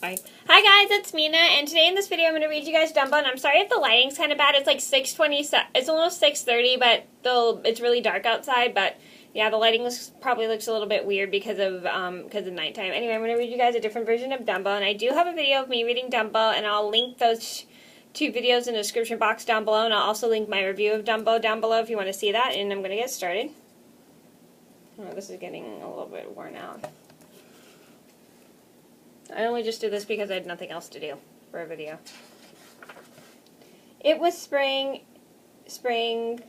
Sorry. Hi guys, it's Mena, and today in this video I'm going to read you guys Dumbo, and I'm sorry if the lighting's kind of bad. It's like 6:20, it's almost 6:30, but it's really dark outside, but yeah, the lighting probably looks a little bit weird because of nighttime. Anyway, I'm going to read you guys a different version of Dumbo, and I do have a video of me reading Dumbo, and I'll link those two videos in the description box down below, and I'll also link my review of Dumbo down below if you want to see that, and I'm going to get started. Oh, this is getting a little bit worn out. I only just did this because I had nothing else to do for a video. It was spring in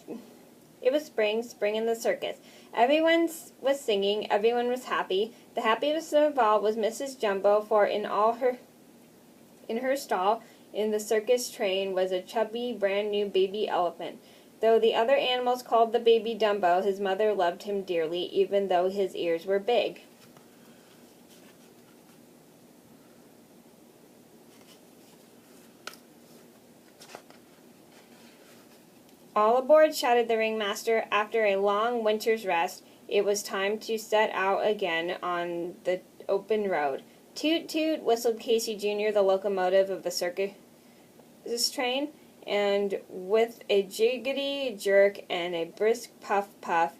the circus. Everyone was singing, everyone was happy. The happiest of all was Mrs. Jumbo, for in her stall in the circus train was a chubby, brand new baby elephant. Though the other animals called the baby Dumbo, his mother loved him dearly, even though his ears were big. All aboard, shouted the ringmaster. After a long winter's rest, it was time to set out again on the open road. Toot, toot, whistled Casey Jr., the locomotive of the circus train, and with a jiggity jerk and a brisk puff, puff,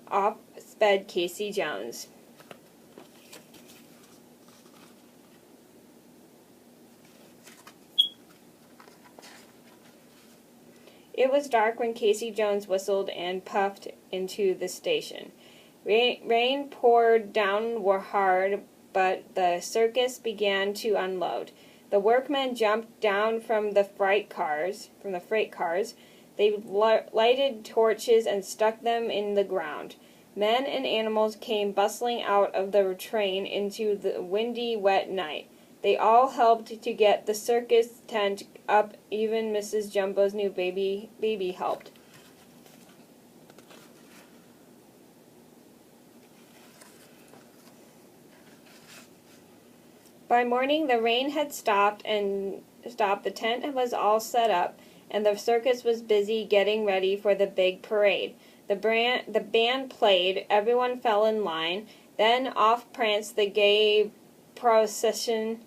off sped Casey Jones. It was dark when Casey Jones whistled and puffed into the station. Rain poured down hard, but the circus began to unload. The workmen jumped down from the freight cars. They lighted torches and stuck them in the ground. Men and animals came bustling out of the train into the windy, wet night. They all helped to get the circus tent up. Even Mrs. Jumbo's new baby helped. By morning, the rain had stopped. The tent was all set up, and the circus was busy getting ready for the big parade. The band played. Everyone fell in line. Then off pranced the gay procession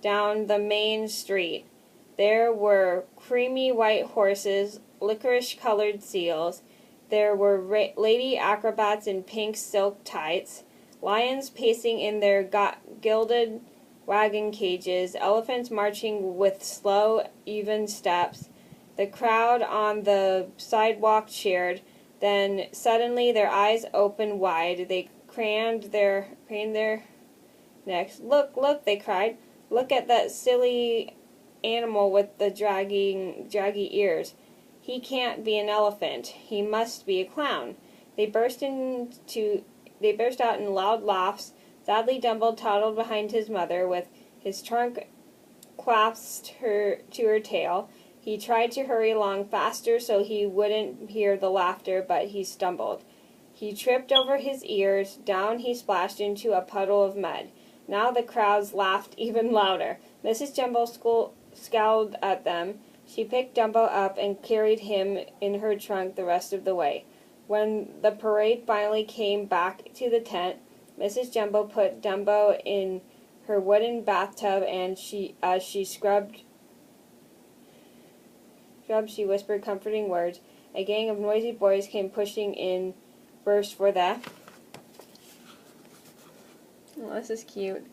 down the main street. There were creamy white horses, licorice-colored seals. There were lady acrobats in pink silk tights, lions pacing in their gilded wagon cages, elephants marching with slow, even steps. The crowd on the sidewalk cheered. Then suddenly their eyes opened wide. They craned their necks. Look, look, they cried. Look at that silly animal with the draggy ears. He can't be an elephant. He must be a clown. They burst out in loud laughs. Sadly, Dumbo toddled behind his mother with his trunk clasped to her tail. He tried to hurry along faster so he wouldn't hear the laughter, but he stumbled. He tripped over his ears. Down he splashed into a puddle of mud. Now the crowds laughed even louder. Mrs. Jumbo scowled at them. She picked Dumbo up and carried him in her trunk the rest of the way. When the parade finally came back to the tent, Mrs. Jumbo put Dumbo in her wooden bathtub, and as she scrubbed, she whispered comforting words. A gang of noisy boys came pushing in, burst for the... Oh, this is cute.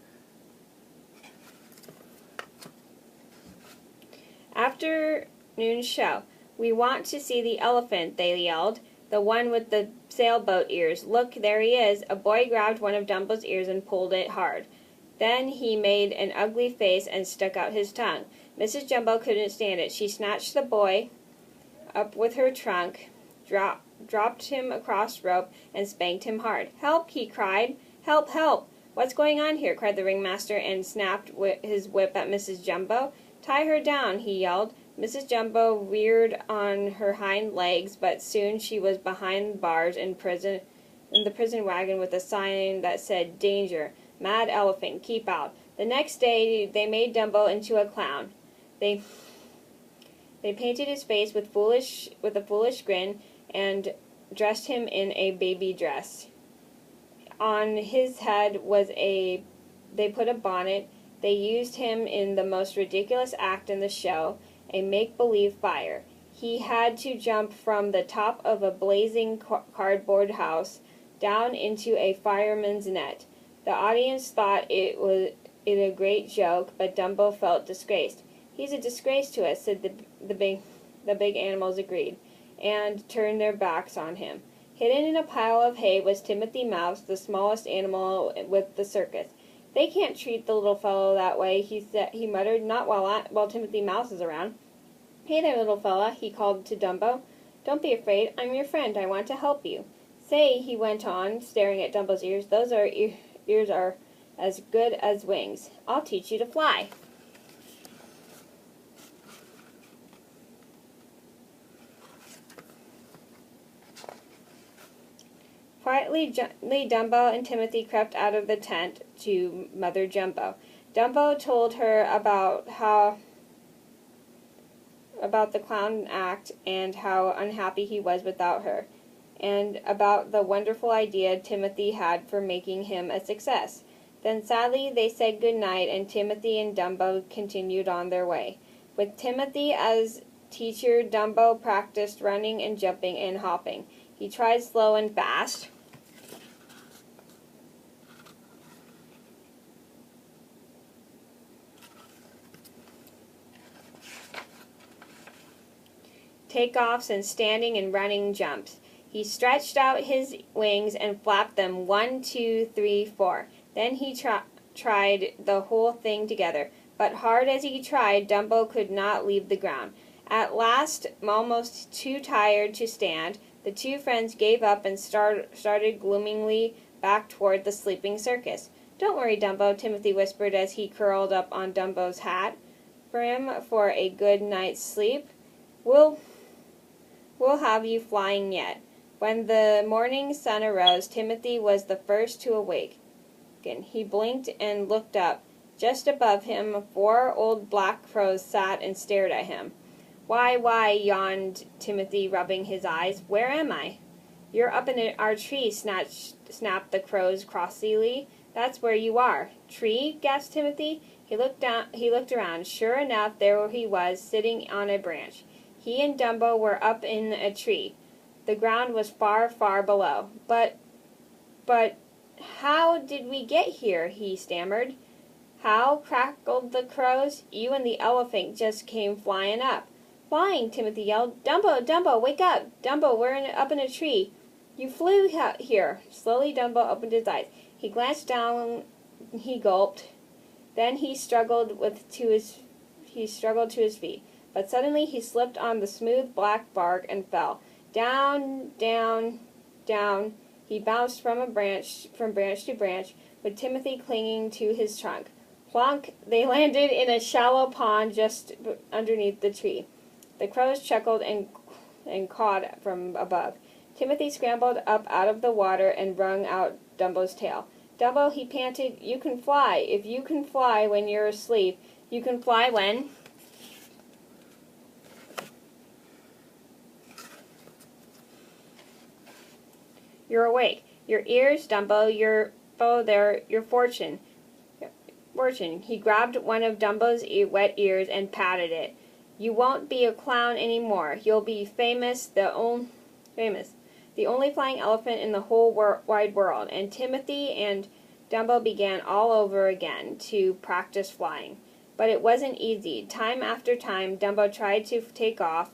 Afternoon show. We want to see the elephant, they yelled. The one with the sailboat ears. Look, there he is. A boy grabbed one of Dumbo's ears and pulled it hard. Then he made an ugly face and stuck out his tongue. Mrs. Jumbo couldn't stand it. She snatched the boy up with her trunk, dropped him across rope, and spanked him hard. Help, he cried. Help, help. What's going on here? Cried the ringmaster, and snapped his whip at Mrs. Jumbo. Tie her down, he yelled. Mrs. Jumbo reared on her hind legs, but soon she was behind bars in the prison wagon with a sign that said, "Danger! Mad elephant, keep out." The next day they made Dumbo into a clown. They painted his face with a foolish grin and dressed him in a baby dress. On his head they put a bonnet They used him in the most ridiculous act in the show, a make-believe fire. He had to jump from the top of a blazing cardboard house down into a fireman's net. The audience thought it a great joke, but Dumbo felt disgraced. "He's a disgrace to us," said the big animals agreed, and turned their backs on him. Hidden in a pile of hay was Timothy Mouse, the smallest animal with the circus. "They can't treat the little fellow that way," he muttered, "not while Timothy Mouse is around." "Hey there, little fella," he called to Dumbo. "Don't be afraid. I'm your friend. I want to help you." "Say," he went on, staring at Dumbo's ears, "those ears are as good as wings. I'll teach you to fly." Quietly, Dumbo and Timothy crept out of the tent to Mother Jumbo. Dumbo told her about the clown act and how unhappy he was without her, and about the wonderful idea Timothy had for making him a success. Then sadly they said good night, and Timothy and Dumbo continued on their way. With Timothy as teacher, Dumbo practiced running and jumping and hopping. He tried slow and fast, takeoffs and standing and running jumps. He stretched out his wings and flapped them 1, 2, 3, 4. Then he tried the whole thing together. But hard as he tried, Dumbo could not leave the ground. At last, almost too tired to stand, the two friends gave up and started gloomily back toward the sleeping circus. "Don't worry, Dumbo," Timothy whispered as he curled up on Dumbo's hat brim for a good night's sleep. We'll have you flying yet." When the morning sun arose, Timothy was the first to awake. He blinked and looked up. Just above him, 4 old black crows sat and stared at him. Why, yawned Timothy, rubbing his eyes. "Where am I?" "You're up in our tree," snapped the crows crossly. "That's where you are." "Tree?" gasped Timothy. He looked around. Sure enough, there he was, sitting on a branch. He and Dumbo were up in a tree. The ground was far, far below. But how did we get here?" he stammered. "How?" crackled the crows. "You and the elephant just came flying up." "Flying!" Timothy yelled. Dumbo, wake up! Dumbo, we're up in a tree." "You flew here." Slowly Dumbo opened his eyes. He glanced down, he gulped. Then he struggled to his feet. But suddenly he slipped on the smooth black bark and fell. Down, down, down. He bounced from branch to branch, with Timothy clinging to his trunk. Plonk! They landed in a shallow pond just underneath the tree. The crows chuckled and cawed from above. Timothy scrambled up out of the water and wrung out Dumbo's tail. "Dumbo," he panted, "you can fly. If you can fly when you're asleep, you can fly when..." "You're awake. Your ears, Dumbo, they're your fortune." He grabbed one of Dumbo's wet ears and patted it. "You won't be a clown any more. You'll be famous, the only flying elephant in the whole wide world." And Timothy and Dumbo began all over again to practice flying. But it wasn't easy. Time after time, Dumbo tried to take off.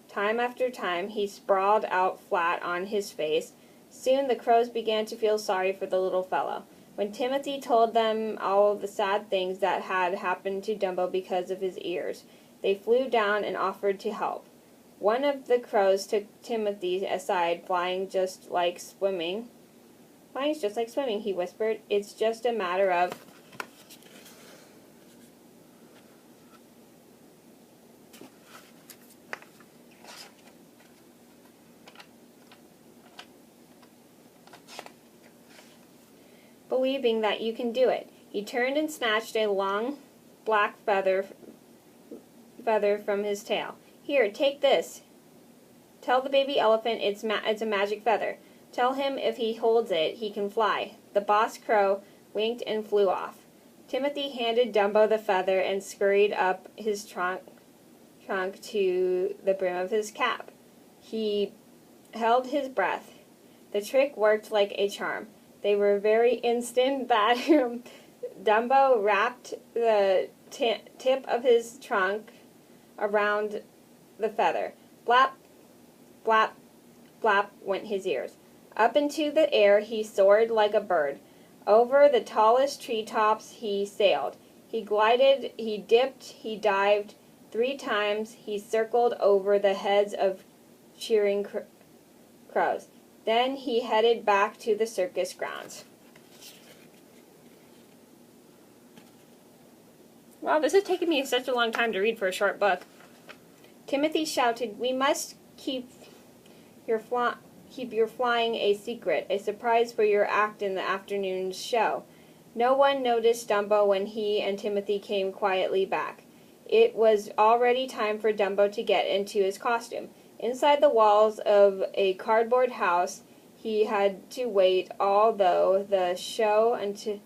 Time after time, he sprawled out flat on his face. Soon the crows began to feel sorry for the little fellow. When Timothy told them all the sad things that had happened to Dumbo because of his ears, they flew down and offered to help. One of the crows took Timothy aside. Flying's just like swimming, he whispered. "It's just a matter of..." "believing that you can do it." He turned and snatched a long black feather from his tail. "Here, take this. Tell the baby elephant it's a magic feather. Tell him if he holds it, he can fly." The boss crow winked and flew off. Timothy handed Dumbo the feather and scurried up his trunk to the brim of his cap. He held his breath. The trick worked like a charm. They were very instant that Dumbo wrapped the tip of his trunk around the feather. Blap, blap, blap went his ears. Up into the air he soared like a bird. Over the tallest treetops he sailed. He glided, he dipped, he dived. 3 times he circled over the heads of cheering crows. Then he headed back to the circus grounds. Wow, this has taken me such a long time to read for a short book. Timothy shouted, "We must keep your flying a secret, a surprise for your act in the afternoon's show." No one noticed Dumbo when he and Timothy came quietly back. It was already time for Dumbo to get into his costume. Inside the walls of a cardboard house, he had to wait all through the show until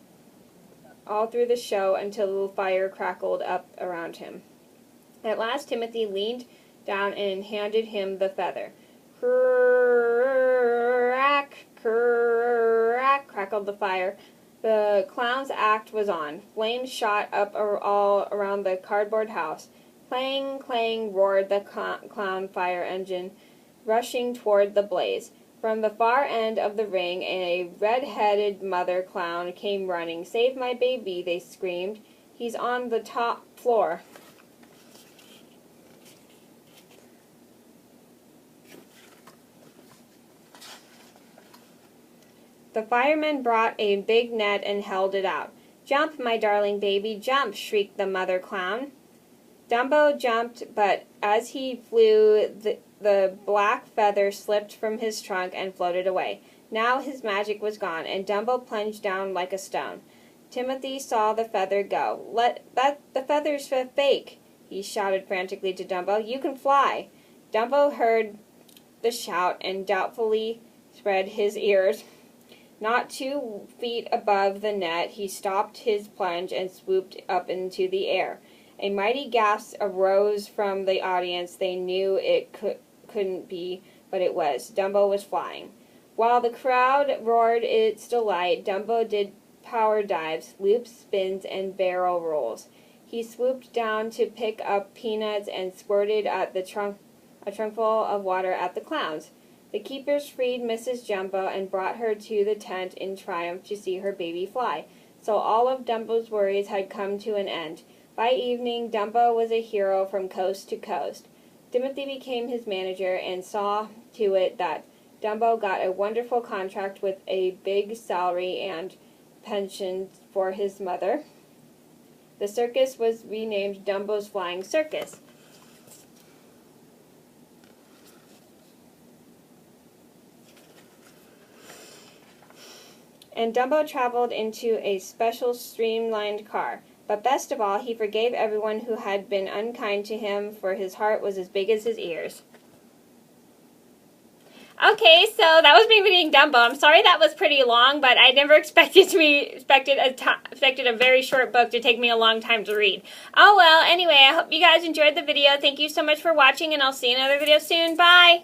the fire crackled up around him. At last Timothy leaned down and handed him the feather. Crack, crack, crackled the fire. The clown's act was on. Flames shot up all around the cardboard house. Clang, clang, roared the clown fire engine, rushing toward the blaze. From the far end of the ring, a red-headed mother clown came running. "Save my baby," they screamed. "He's on the top floor." The firemen brought a big net and held it out. "Jump, my darling baby, jump!" shrieked the mother clown. Dumbo jumped, but as he flew, the black feather slipped from his trunk and floated away. Now his magic was gone, and Dumbo plunged down like a stone. Timothy saw the feather go. The feather's fake," he shouted frantically to Dumbo. "You can fly." Dumbo heard the shout and doubtfully spread his ears. Not 2 feet above the net, he stopped his plunge and swooped up into the air. A mighty gasp arose from the audience. They knew it couldn't be, but it was. Dumbo was flying. While the crowd roared its delight, Dumbo did power dives, loops, spins, and barrel rolls. He swooped down to pick up peanuts and squirted at a trunkful of water at the clowns. The keepers freed Mrs. Jumbo and brought her to the tent in triumph to see her baby fly. So all of Dumbo's worries had come to an end. By evening, Dumbo was a hero from coast to coast. Timothy became his manager and saw to it that Dumbo got a wonderful contract with a big salary and pension for his mother. The circus was renamed Dumbo's Flying Circus. And Dumbo traveled into a special streamlined car. But best of all, he forgave everyone who had been unkind to him, for his heart was as big as his ears. Okay, so that was me reading Dumbo. I'm sorry that was pretty long, but I never expected a very short book to take me a long time to read. Oh well, anyway, I hope you guys enjoyed the video. Thank you so much for watching, and I'll see you in another video soon. Bye!